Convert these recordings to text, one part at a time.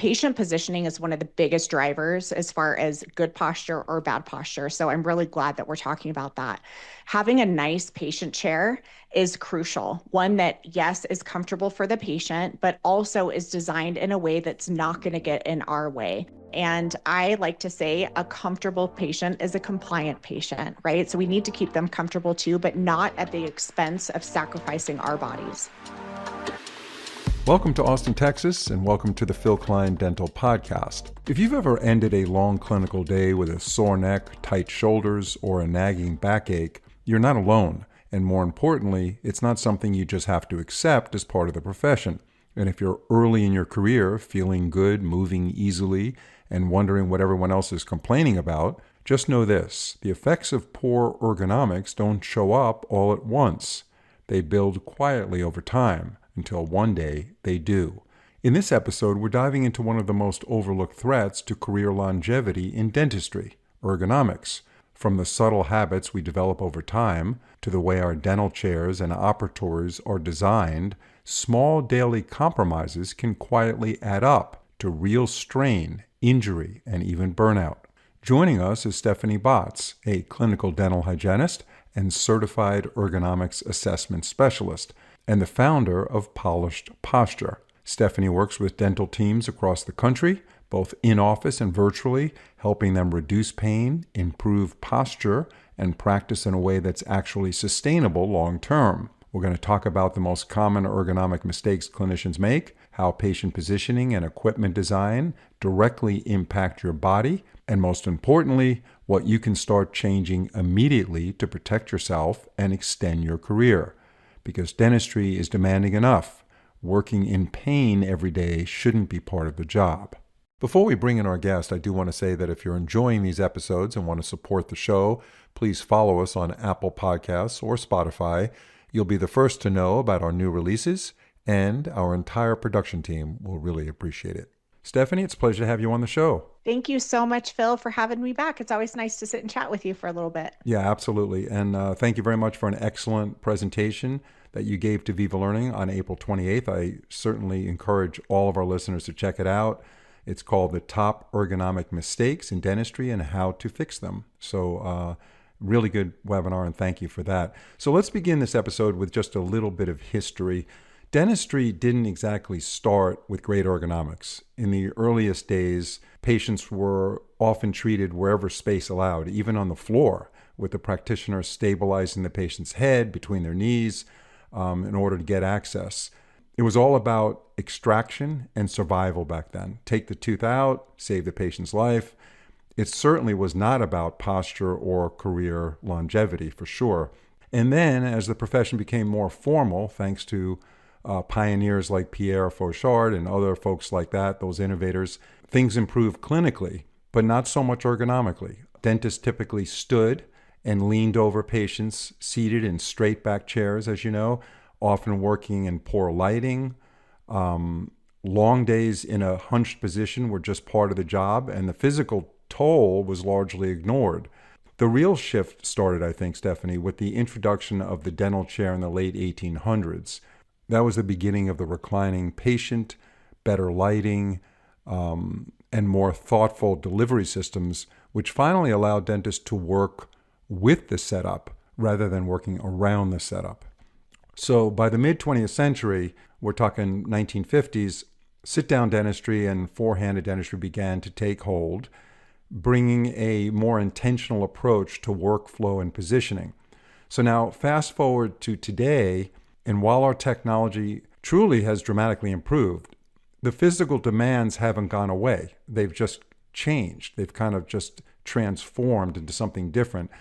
patient positioning is one of the biggest drivers as far as good posture or bad posture. So I'm really glad that we're talking about that. Having a nice patient chair is crucial. One that, yes, is comfortable for the patient, but also is designed in a way that's not going to get in our way. And I like to say a comfortable patient is a compliant patient, right? So we need to keep them comfortable too, but not at the expense of sacrificing our bodies. Welcome to Austin, Texas, and welcome to the Phil Klein Dental Podcast. If you've ever ended a long clinical day with a sore neck, tight shoulders, or a nagging backache, you're not alone. And more importantly, it's not something you just have to accept as part of the profession. And if you're early in your career, feeling good, moving easily, and wondering what everyone else is complaining about, just know this: the effects of poor ergonomics don't show up all at once. They build quietly over time, until one day they do. In this episode, we're diving into one of the most overlooked threats to career longevity in dentistry, ergonomics. From the subtle habits we develop over time to the way our dental chairs and operatories are designed, small daily compromises can quietly add up to real strain, injury, and even burnout. Joining us is Stephanie Botts, a clinical dental hygienist and certified ergonomics assessment specialist, and the founder of Polished Posture. Stephanie works with dental teams across the country, both in office and virtually, helping them reduce pain, improve posture, and practice in a way that's actually sustainable long term. We're going to talk about the most common ergonomic mistakes clinicians make, how patient positioning and equipment design directly impact your body, and most importantly, what you can start changing immediately to protect yourself and extend your career. Because dentistry is demanding enough. Working in pain every day shouldn't be part of the job. Before we bring in our guest, I do want to say that if you're enjoying these episodes and want to support the show, please follow us on Apple Podcasts or Spotify. You'll be the first to know about our new releases, and our entire production team will really appreciate it. Stephanie, it's a pleasure to have you on the show. Thank you so much, Phil, for having me back. It's always nice to sit and chat with you for a little bit. Yeah, absolutely. And thank you very much for an excellent presentation that you gave to Viva Learning on April 28th. I certainly encourage all of our listeners to check it out. It's called The Top Ergonomic Mistakes in Dentistry and How to Fix Them. So really good webinar, and thank you for that. So let's begin this episode with just a little bit of history. Dentistry didn't exactly start with great ergonomics. In the earliest days, patients were often treated wherever space allowed, even on the floor, with the practitioner stabilizing the patient's head between their knees in order to get access. It was all about extraction and survival back then. Take the tooth out, save the patient's life. It certainly was not about posture or career longevity, for sure. And then, as the profession became more formal, thanks to pioneers like Pierre Fauchard and other folks like that, those innovators, things improved clinically, but not so much ergonomically. Dentists typically stood and leaned over patients seated in straight back chairs, as you know, often working in poor lighting. Long days in a hunched position were just part of the job, and the physical toll was largely ignored. The real shift started, I think, Stephanie, with the introduction of the dental chair in the late 1800s. That was the beginning of the reclining patient, better lighting, and more thoughtful delivery systems, which finally allowed dentists to work with the setup rather than working around the setup. So by the mid-20th century, we're talking 1950s, sit-down dentistry and four-handed dentistry began to take hold, bringing a more intentional approach to workflow and positioning. So now fast forward to today, and while our technology truly has dramatically improved, the physical demands haven't gone away. They've just changed. They've kind of just transformed into something different.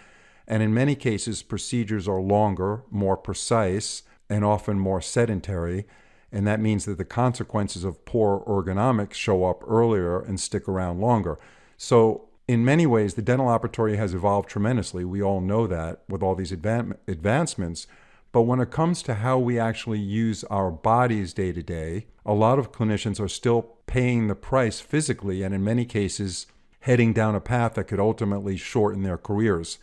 And in many cases, procedures are longer, more precise, and often more sedentary. And that means that the consequences of poor ergonomics show up earlier and stick around longer. So in many ways, the dental operatory has evolved tremendously. We all know that with all these advancements. But when it comes to how we actually use our bodies day to day, a lot of clinicians are still paying the price physically, and in many cases, heading down a path that could ultimately shorten their careers.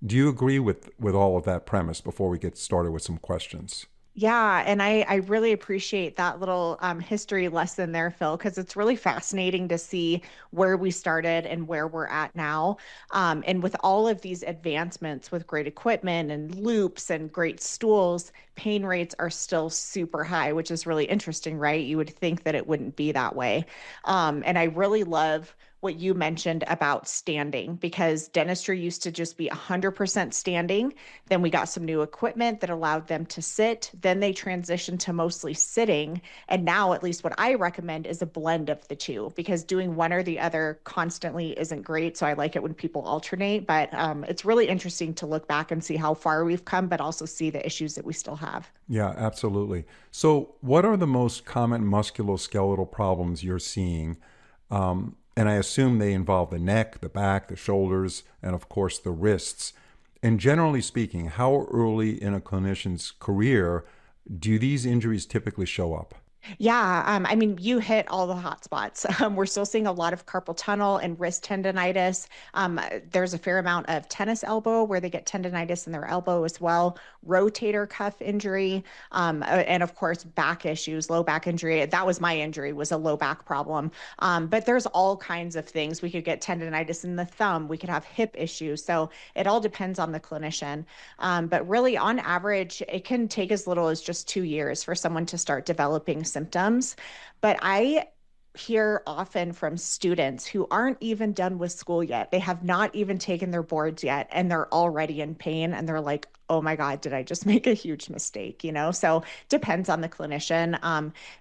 Do you agree with all of that premise before we get started with some questions? Yeah, and I really appreciate that little history lesson there, Phil, because it's really fascinating to see where we started and where we're at now. And with all of these advancements with great equipment and loops and great stools, pain rates are still super high, which is really interesting, right? You would think that it wouldn't be that way. And I really love what you mentioned about standing because dentistry used to just be 100% standing. Then we got some new equipment that allowed them to sit. Then they transitioned to mostly sitting. And now, at least what I recommend is a blend of the two because doing one or the other constantly isn't great. So I like it when people alternate. But it's really interesting to look back and see how far we've come, but also see the issues that we still have. Yeah, absolutely. So, what are the most common musculoskeletal problems you're seeing? And I assume they involve the neck, the back, the shoulders, and of course the wrists. And generally speaking, how early in a clinician's career do these injuries typically show up? Yeah, I mean, you hit all the hot spots. We're still seeing a lot of carpal tunnel and wrist tendonitis. There's a fair amount of tennis elbow where they get tendonitis in their elbow as well, rotator cuff injury, and of course, back issues, low back injury. That was my injury, was a low back problem. But there's all kinds of things. We could get tendonitis in the thumb. We could have hip issues. So it all depends on the clinician. But really, on average, it can take as little as just 2 years for someone to start developing symptoms. But I hear often from students who aren't even done with school yet. They have not even taken their boards yet, and they're already in pain. And they're like, oh my God, did I just make a huge mistake? So depends on the clinician.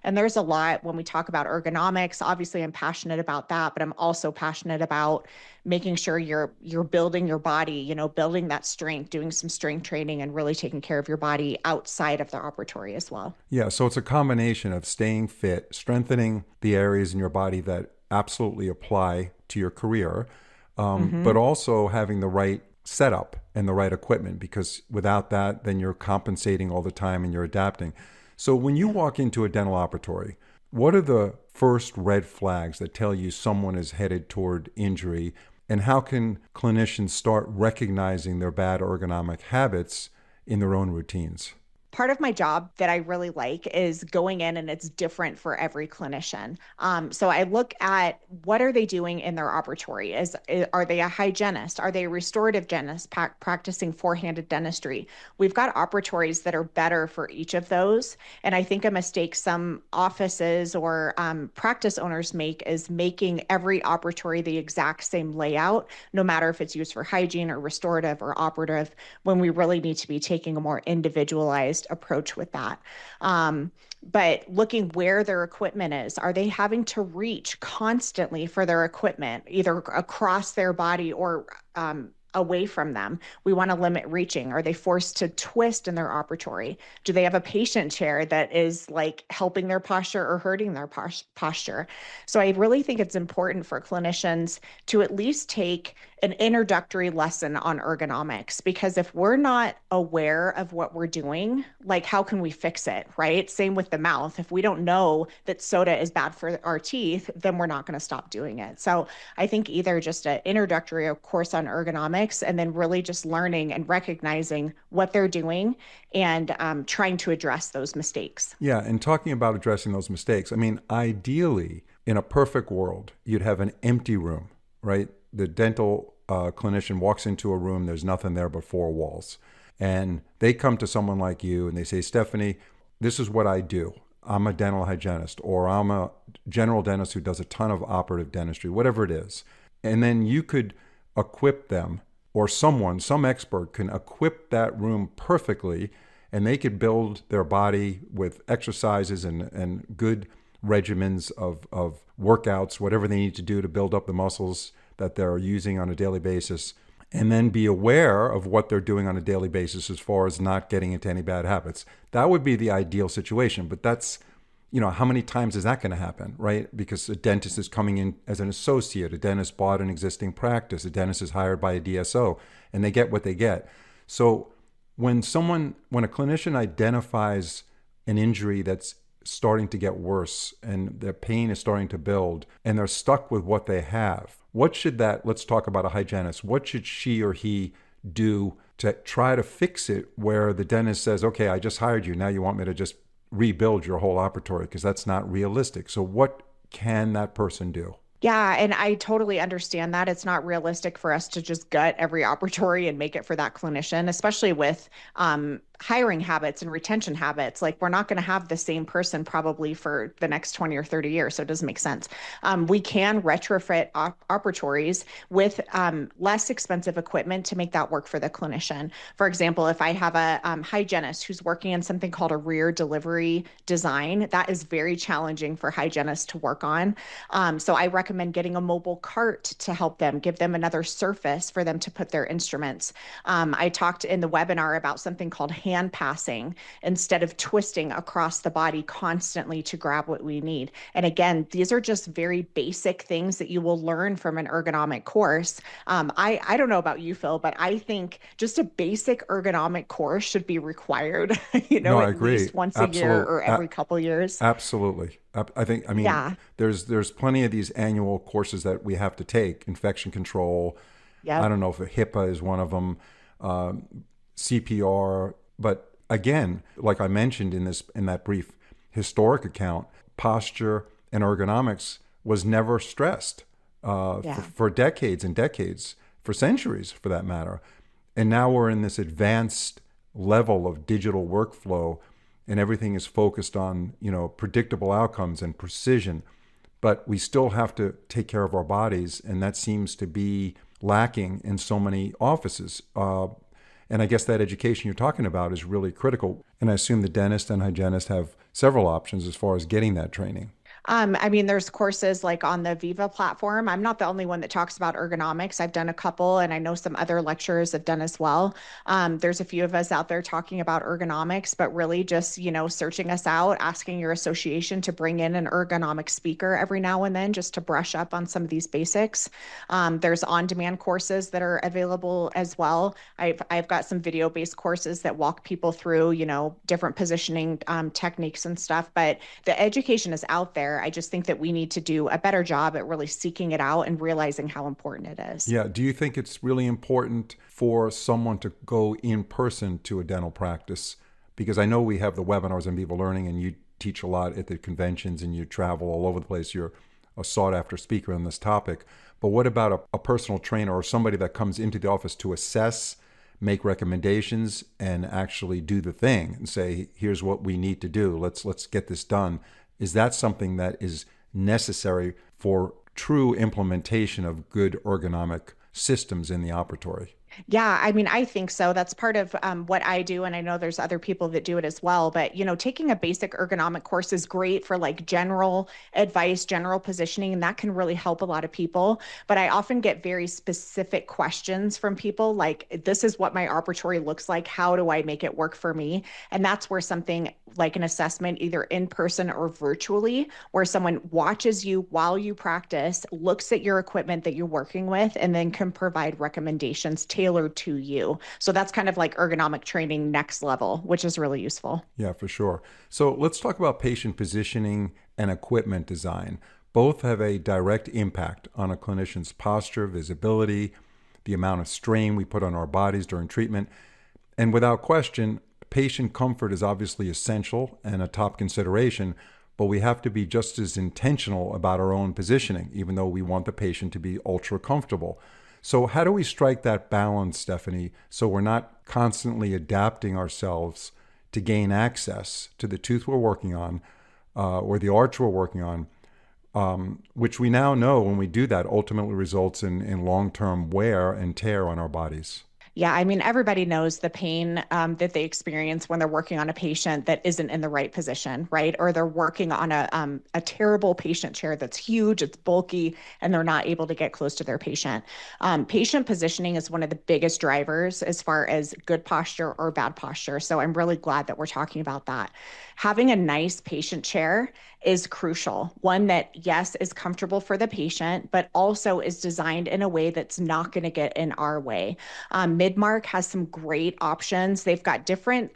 And there's a lot when we talk about ergonomics. Obviously, I'm passionate about that, but I'm also passionate about making sure you're building your body, building that strength, doing some strength training and really taking care of your body outside of the operatory as well. Yeah, so it's a combination of staying fit, strengthening the areas in your body that absolutely apply to your career, but Hmm. also having the right setup and the right equipment because without that, then you're compensating all the time and you're adapting. So when you Yeah. walk into a dental operatory, what are the first red flags that tell you someone is headed toward injury? And how can clinicians start recognizing their bad ergonomic habits in their own routines? Part of my job that I really like is going in and it's different for every clinician. So I look at what are they doing in their operatory? Are they a hygienist? Are they a restorative dentist practicing four-handed dentistry? We've got operatories that are better for each of those. And I think a mistake some offices or practice owners make is making every operatory the exact same layout, no matter if it's used for hygiene or restorative or operative, when we really need to be taking a more individualized approach with that. But looking where their equipment is, are they having to reach constantly for their equipment, either across their body or away from them? We want to limit reaching. Are they forced to twist in their operatory? Do they have a patient chair that is like helping their posture or hurting their posture? So I really think it's important for clinicians to at least take an introductory lesson on ergonomics because if we're not aware of what we're doing, like how can we fix it, right? Same with the mouth. If we don't know that soda is bad for our teeth, then we're not going to stop doing it. So I think either just an introductory course on ergonomics and then really just learning and recognizing what they're doing and trying to address those mistakes. Yeah, and talking about addressing those mistakes, I mean, ideally, in a perfect world, you'd have an empty room, right? The dental clinician walks into a room, there's nothing there but four walls. And they come to someone like you and they say, Stephanie, this is what I do. I'm a dental hygienist, or I'm a general dentist who does a ton of operative dentistry, whatever it is. And then you could equip them, or someone, some expert can equip that room perfectly, and they could build their body with exercises and good regimens of workouts, whatever they need to do to build up the muscles that they're using on a daily basis, and then be aware of what they're doing on a daily basis as far as not getting into any bad habits. That would be the ideal situation, but that's, how many times is that going to happen, right? Because a dentist is coming in as an associate, a dentist bought an existing practice, a dentist is hired by a DSO, and they get what they get. So when a clinician identifies an injury that's starting to get worse and their pain is starting to build and they're stuck with what they have, let's talk about a hygienist. What should she or he do to try to fix it where the dentist says, okay, I just hired you. Now you want me to just rebuild your whole operatory, because that's not realistic. So what can that person do? Yeah, and I totally understand that. It's not realistic for us to just gut every operatory and make it for that clinician, especially with hiring habits and retention habits. Like, we're not going to have the same person probably for the next 20 or 30 years. So it doesn't make sense. We can retrofit operatories with less expensive equipment to make that work for the clinician. For example, if I have a hygienist who's working in something called a rear delivery design, that is very challenging for hygienists to work on. So I recommend getting a mobile cart to help them, give them another surface for them to put their instruments. I talked in the webinar about something called hand passing instead of twisting across the body constantly to grab what we need. And again, these are just very basic things that you will learn from an ergonomic course. I don't know about you, Phil, but I think just a basic ergonomic course should be required, No, I at agree. least once a year Absolutely. or every couple years. Absolutely. I think, I mean, Yeah. there's plenty of these annual courses that we have to take: infection control. I Yep. don't know if HIPAA is one of them, CPR. But again, like I mentioned in that brief historic account, posture and ergonomics was never stressed Yeah. for decades and decades, for centuries, for that matter. And now we're in this advanced level of digital workflow, and everything is focused on, predictable outcomes and precision. But we still have to take care of our bodies, and that seems to be lacking in so many offices. And I guess that education you're talking about is really critical. And I assume the dentist and hygienist have several options as far as getting that training. I mean, there's courses like on the Viva platform. I'm not the only one that talks about ergonomics. I've done a couple, and I know some other lecturers have done as well. There's a few of us out there talking about ergonomics, but really just, searching us out, asking your association to bring in an ergonomic speaker every now and then just to brush up on some of these basics. There's on-demand courses that are available as well. I've got some video-based courses that walk people through, different positioning techniques and stuff, but the education is out there. I just think that we need to do a better job at really seeking it out and realizing how important it is. Yeah. Do you think it's really important for someone to go in person to a dental practice? Because I know we have the webinars on Viva Learning, and you teach a lot at the conventions and you travel all over the place. You're a sought after speaker on this topic. But what about a personal trainer or somebody that comes into the office to assess, make recommendations, and actually do the thing and say, here's what we need to do. Let's get this done. Is that something that is necessary for true implementation of good ergonomic systems in the operatory? Yeah, I mean, I think so. That's part of what I do, and I know there's other people that do it as well. But taking a basic ergonomic course is great for like general advice, general positioning, and that can really help a lot of people. But I often get very specific questions from people like, "This is what my operatory looks like. How do I make it work for me?" And that's where something like an assessment, either in person or virtually, where someone watches you while you practice, looks at your equipment that you're working with, and then can provide recommendations tailored to you. So that's kind of like ergonomic training next level, which is really useful. Yeah, for sure. So let's talk about patient positioning and equipment design. Both have a direct impact on a clinician's posture, visibility, the amount of strain we put on our bodies during treatment. And without question, patient comfort is obviously essential and a top consideration, but we have to be just as intentional about our own positioning, even though we want the patient to be ultra comfortable. So how do we strike that balance, Stephanie, so we're not constantly adapting ourselves to gain access to the tooth we're working on, or the arch we're working on, which we now know when we do that ultimately results in long-term wear and tear on our bodies? Yeah, I mean, everybody knows the pain that they experience when they're working on a patient that isn't in the right position, right? Or they're working on a terrible patient chair that's huge, it's bulky, and they're not able to get close to their patient. Patient positioning is one of the biggest drivers as far as good posture or bad posture. So I'm really glad that we're talking about that. Having a nice patient chair is crucial. One that, yes, is comfortable for the patient, but also is designed in a way that's not going to get in our way. Midmark has some great options. They've got different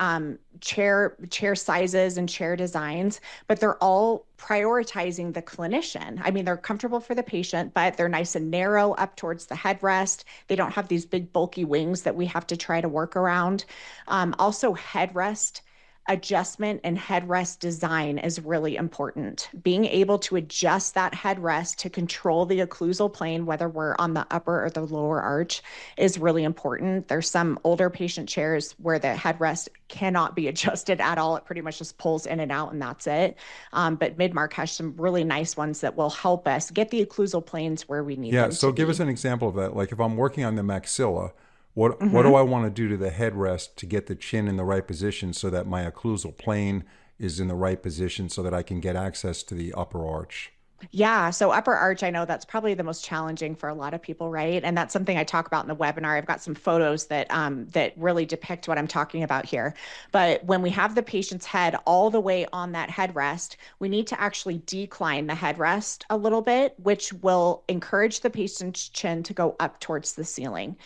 chair sizes and chair designs, but they're all prioritizing the clinician. I mean, they're comfortable for the patient, but they're nice and narrow up towards the headrest. They don't have these big bulky wings that we have to try to work around. Also, headrest adjustment and headrest design is really important. Being able to adjust that headrest to control the occlusal plane, whether we're on the upper or the lower arch, is really important. There's some older patient chairs where the headrest cannot be adjusted at all. It pretty much just pulls in and out, and that's it. But Midmark has some really nice ones that will help us get the occlusal planes where we need Yeah, them so to give us be. an example of that. Like if I'm working on the maxilla, what do Mhm. I want to do to the headrest to get the chin in the right position so that my occlusal plane is in the right position so that I can get access to the upper arch? Yeah, so upper arch, I know that's probably the most challenging for a lot of people, right? And that's something I talk about in the webinar. I've got some photos that really depict what I'm talking about here. But when we have the patient's head all the way on that headrest, we need to actually decline the headrest a little bit, which will encourage the patient's chin to go up towards the ceiling.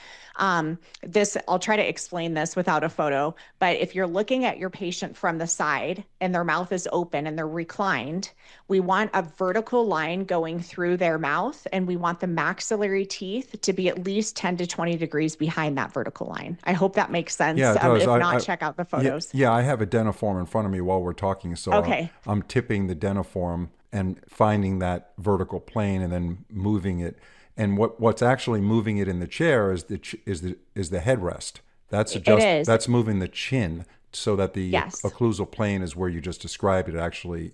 This, I'll try to explain this without a photo, but if you're looking at your patient from the side and their mouth is open and they're reclined, we want a vertical line going through their mouth, and we want the maxillary teeth to be at least 10 to 20 degrees behind that vertical line. I hope that makes Yeah, sense. it does. If not, check out the Yeah, photos. yeah, I have a dentiform in front of me while we're talking, so Okay. I'm tipping the dentiform and finding that vertical plane and then moving it. And what's actually moving it in the chair is the headrest. It is. That's moving the chin so that the Yes. occlusal plane is where you just described it actually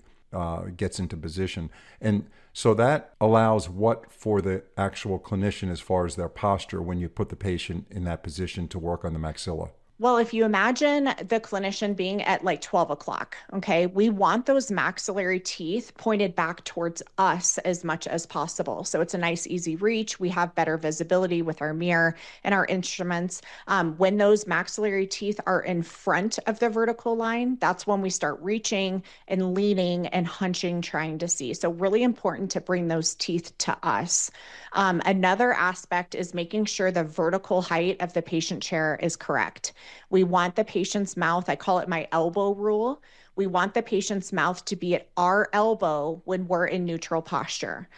gets into position. And so that allows what for the actual clinician as far as their posture when you put the patient in that position to work on the maxilla. Well, if you imagine the clinician being at like 12 o'clock, okay, we want those maxillary teeth pointed back towards us as much as possible. So it's a nice, easy reach. We have better visibility with our mirror and our instruments. When those maxillary teeth are in front of the vertical line, that's when we start reaching and leaning and hunching, trying to see. So, really important to bring those teeth to us. Another aspect is making sure the vertical height of the patient chair is correct. We want the patient's mouth, I call it my elbow rule. We want the patient's mouth to be at our elbow when we're in neutral posture.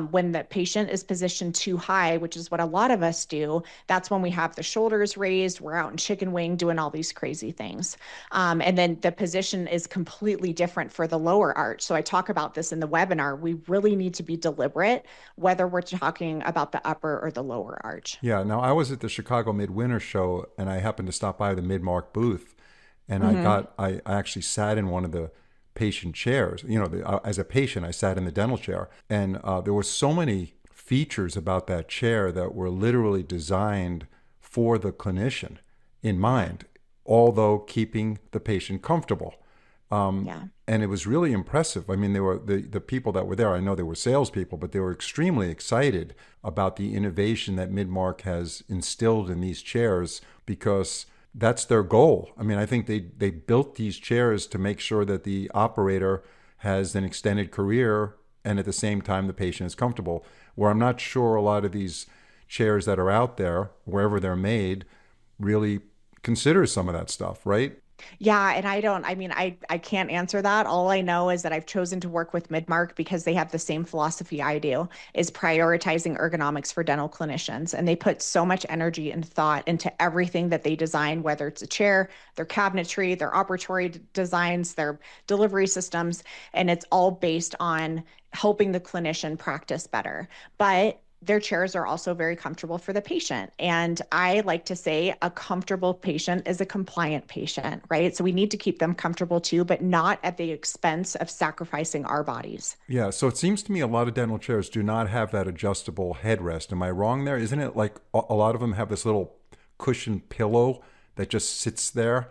When the patient is positioned too high, which is what a lot of us do, that's when we have the shoulders raised, we're out in chicken wing doing all these crazy things. And then the position is completely different for the lower arch. So I talk about this in the webinar. We really need to be deliberate, whether we're talking about the upper or the lower arch. Yeah, now I was at the Chicago Midwinter Show and I happened to stop by the Midmark booth and Mm-hmm. I actually sat in one of the patient chairs. You know, as a patient, I sat in the dental chair and there were so many features about that chair that were literally designed for the clinician in Yeah. mind, although keeping the patient comfortable. Yeah. And it was really impressive. I mean, they were the people that were there. I know they were salespeople, but they were extremely excited about the innovation that Midmark has instilled in these chairs because that's their goal. I mean, I think they built these chairs to make sure that the operator has an extended career and at the same time the patient is comfortable. Where I'm not sure a lot of these chairs that are out there, wherever they're made, really consider some of that stuff, right? Yeah, and I can't answer that. All I know is that I've chosen to work with Midmark because they have the same philosophy I do, is prioritizing ergonomics for dental clinicians. And they put so much energy and thought into everything that they design, whether it's a chair, their cabinetry, their operatory designs, their delivery systems, and it's all based on helping the clinician practice better. But their chairs are also very comfortable for the patient. And I like to say a comfortable patient is a compliant patient, right? So we need to keep them comfortable too, but not at the expense of sacrificing our bodies. Yeah, so it seems to me a lot of dental chairs do not have that adjustable headrest. Am I wrong there? Isn't it like a lot of them have this little cushion pillow that just sits there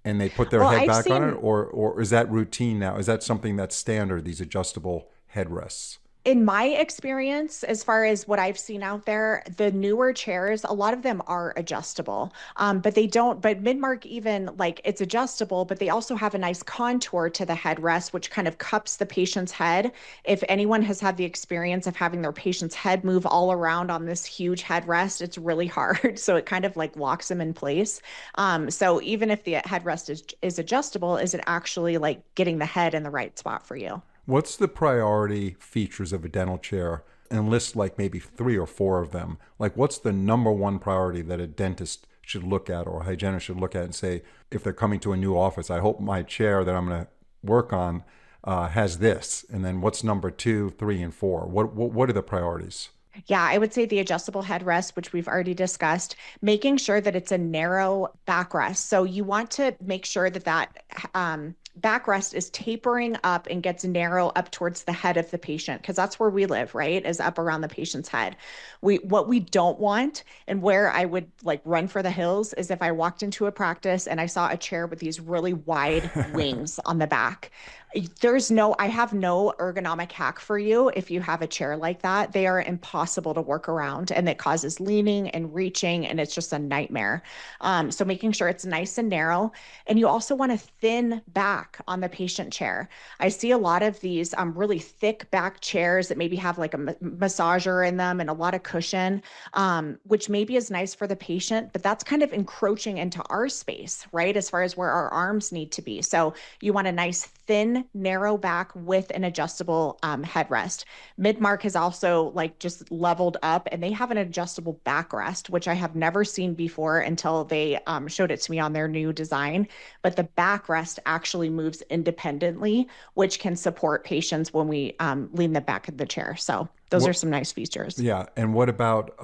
and they put their Well, head I've back on it? seen Or is that routine now? Is that something that's standard, these adjustable headrests? In my experience, as far as what I've seen out there, the newer chairs, a lot of them are adjustable. But they don't, but Midmark even like it's adjustable, but they also have a nice contour to the headrest, which kind of cups the patient's head. If anyone has had the experience of having their patient's head move all around on this huge headrest, it's really hard. So it kind of like locks them in place. So even if the headrest is adjustable, is it actually like getting the head in the right spot for you? What's the priority features of a dental chair? And list like maybe three or four of them. Like, what's the number one priority that a dentist should look at or a hygienist should look at and say, if they're coming to a new office, I hope my chair that I'm going to work on has this. And then what's number two, three, and four? What are the priorities? Yeah, I would say the adjustable headrest, which we've already discussed, making sure that it's a narrow backrest. So you want to make sure that backrest is tapering up and gets narrow up towards the head of the patient, because that's where we live, right? Is up around the patient's head. What we don't want, and where I would like run for the hills, is if I walked into a practice and I saw a chair with these really wide wings on the back. I have no ergonomic hack for you if you have a chair like that. They are impossible to work around, and it causes leaning and reaching, and it's just a nightmare. So making sure it's nice and narrow. And you also want a thin back on the patient chair. I see a lot of these really thick back chairs that maybe have like a massager in them and a lot of cushion, which maybe is nice for the patient, but that's kind of encroaching into our space, right? As far as where our arms need to be. So you want a nice thin, narrow back with an adjustable headrest. Midmark has also like just leveled up, and they have an adjustable backrest, which I have never seen before until they showed it to me on their new design. But the backrest actually moves independently, which can support patients when we lean the back of the chair. So those are What, some nice features. yeah. And what about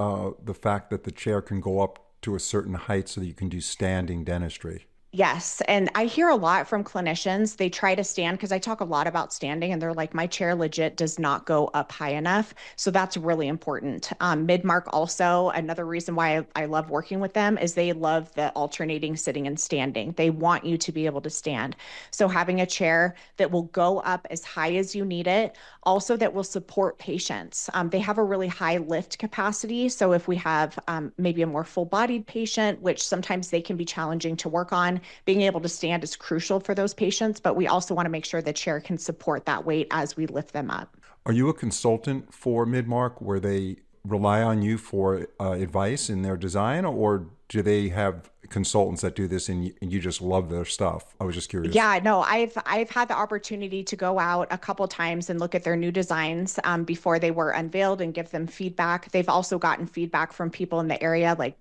the fact that the chair can go up to a certain height so that you can do standing dentistry? Yes. And I hear a lot from clinicians. They try to stand because I talk a lot about standing, and they're like, my chair legit does not go up high enough. So that's really important. Midmark also, another reason why I love working with them is they love the alternating sitting and standing. They want you to be able to stand. So having a chair that will go up as high as you need it, also that will support patients. They have a really high lift capacity. So if we have maybe a more full-bodied patient, which sometimes they can be challenging to work on, being able to stand is crucial for those patients, but we also want to make sure the chair can support that weight as we lift them up. Are you a consultant for Midmark where they rely on you for advice in their design, or do they have consultants that do this and you just love their stuff? I was just curious. Yeah, no, I've had the opportunity to go out a couple times and look at their new designs before they were unveiled and give them feedback. They've also gotten feedback from people in the area, like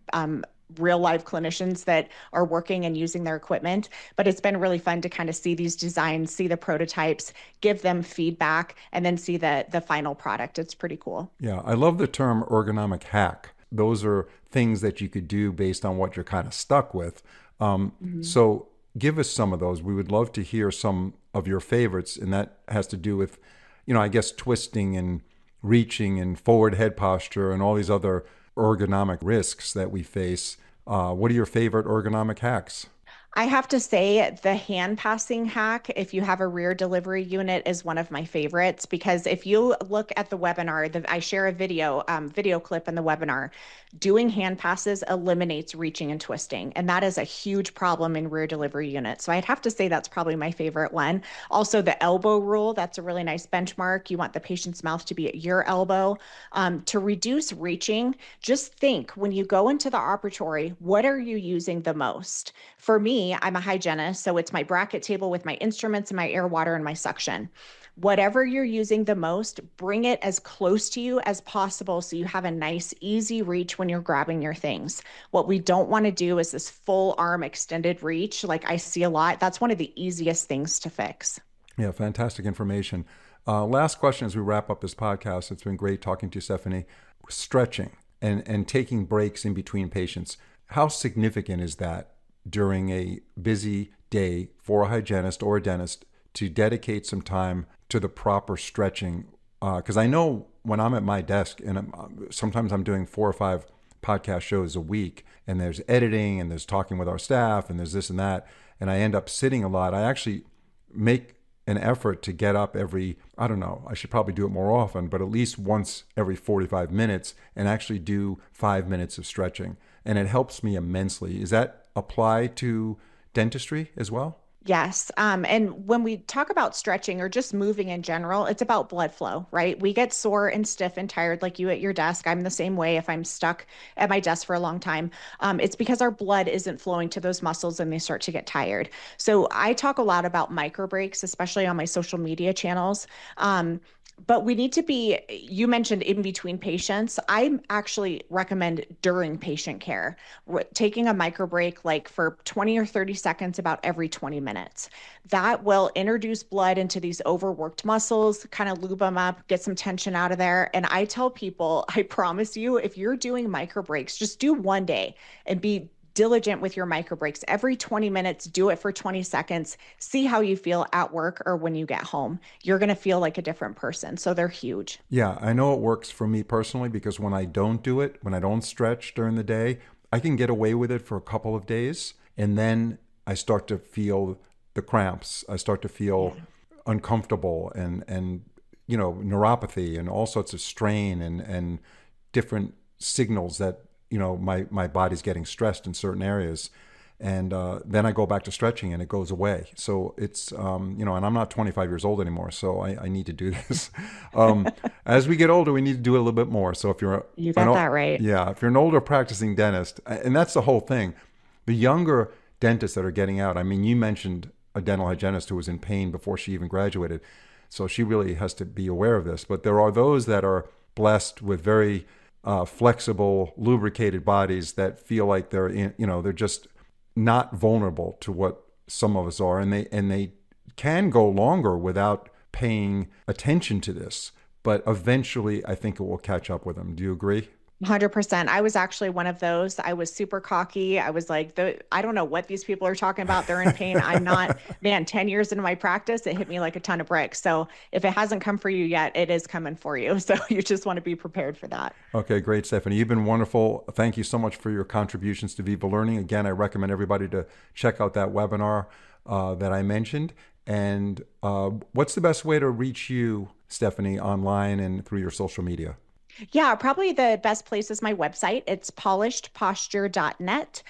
real life clinicians that are working and using their equipment. But it's been really fun to kind of see these designs, see the prototypes, give them feedback, and then see the final product. It's pretty cool. Yeah, I love the term ergonomic hack. Those are things that you could do based on what you're kind of stuck with. So give us some of those. We would love to hear some of your favorites, and that has to do with, I guess twisting and reaching and forward head posture and all these other ergonomic risks that we face. What are your favorite ergonomic hacks? I have to say the hand passing hack, if you have a rear delivery unit, is one of my favorites, because if you look at the webinar, I share a video clip in the webinar. Doing hand passes eliminates reaching and twisting, and that is a huge problem in rear delivery units. So I'd have to say that's probably my favorite one. Also, the elbow rule, that's a really nice benchmark. You want the patient's mouth to be at your elbow. To reduce reaching, just think when you go into the operatory, what are you using the most? For me, I'm a hygienist, so it's my bracket table with my instruments and my air, water, and my suction. Whatever you're using the most, bring it as close to you as possible so you have a nice, easy reach when you're grabbing your things. What we don't want to do is this full arm extended reach, like I see a lot. That's one of the easiest things to fix. Yeah, fantastic information. Last question as we wrap up this podcast. It's been great talking to you, Stephanie. Stretching and taking breaks in between patients. How significant is that during a busy day for a hygienist or a dentist to dedicate some time to the proper stretching? Because I know when I'm at my desk, and sometimes I'm doing 4 or 5 podcast shows a week, and there's editing and there's talking with our staff and there's this and that, and I end up sitting a lot. I actually make an effort to get up every, I don't know, I should probably do it more often, but at least once every 45 minutes and actually do 5 minutes of stretching. And it helps me immensely. Does that apply to dentistry as well? Yes. And when we talk about stretching or just moving in general, it's about blood flow, right? We get sore and stiff and tired like you at your desk. I'm the same way if I'm stuck at my desk for a long time. It's because our blood isn't flowing to those muscles and they start to get tired. So I talk a lot about micro breaks, especially on my social media channels. But we need to be, you mentioned in between patients. I actually recommend during patient care, taking a micro break like for 20 or 30 seconds about every 20 minutes. That will introduce blood into these overworked muscles, kind of lube them up, get some tension out of there. And I tell people, I promise you, if you're doing micro breaks, just do one day and be diligent with your micro breaks. Every 20 minutes, do it for 20 seconds. See how you feel at work or when you get home. You're going to feel like a different person. So they're huge. Yeah, I know it works for me personally because when I don't do it, when I don't stretch during the day, I can get away with it for a couple of days. And then I start to feel the cramps. I start to feel uncomfortable and neuropathy and all sorts of strain and different signals that, my body's getting stressed in certain areas. And then I go back to stretching and it goes away. So it's, and I'm not 25 years old anymore, so I need to do this. As we get older, we need to do it a little bit more. So if you're, You got that right. yeah, if you're an older practicing dentist, and that's the whole thing, the younger dentists that are getting out, I mean, you mentioned a dental hygienist who was in pain before she even graduated. So she really has to be aware of this. But there are those that are blessed with very flexible, lubricated bodies that feel like they're just not vulnerable to what some of us are, and they can go longer without paying attention to this. But eventually, I think it will catch up with them. Do you agree? 100%. I was actually one of those. I was super cocky. I was like, I don't know what these people are talking about. They're in pain. I'm not. Man, 10 years into my practice, it hit me like a ton of bricks. So if it hasn't come for you yet, it is coming for you. So you just want to be prepared for that. Okay, great, Stephanie. You've been wonderful. Thank you so much for your contributions to Viva Learning. Again, I recommend everybody to check out that webinar that I mentioned. And what's the best way to reach you, Stephanie, online and through your social media? Yeah, probably the best place is my website. It's polishedposture.net.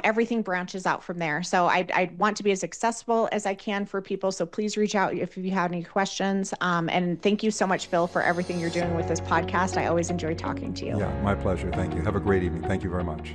Everything branches out from there. So I want to be as accessible as I can for people. So please reach out if you have any questions. And thank you so much, Phil, for everything you're doing with this podcast. I always enjoy talking to you. Yeah, my pleasure. Thank you. Have a great evening. Thank you very much.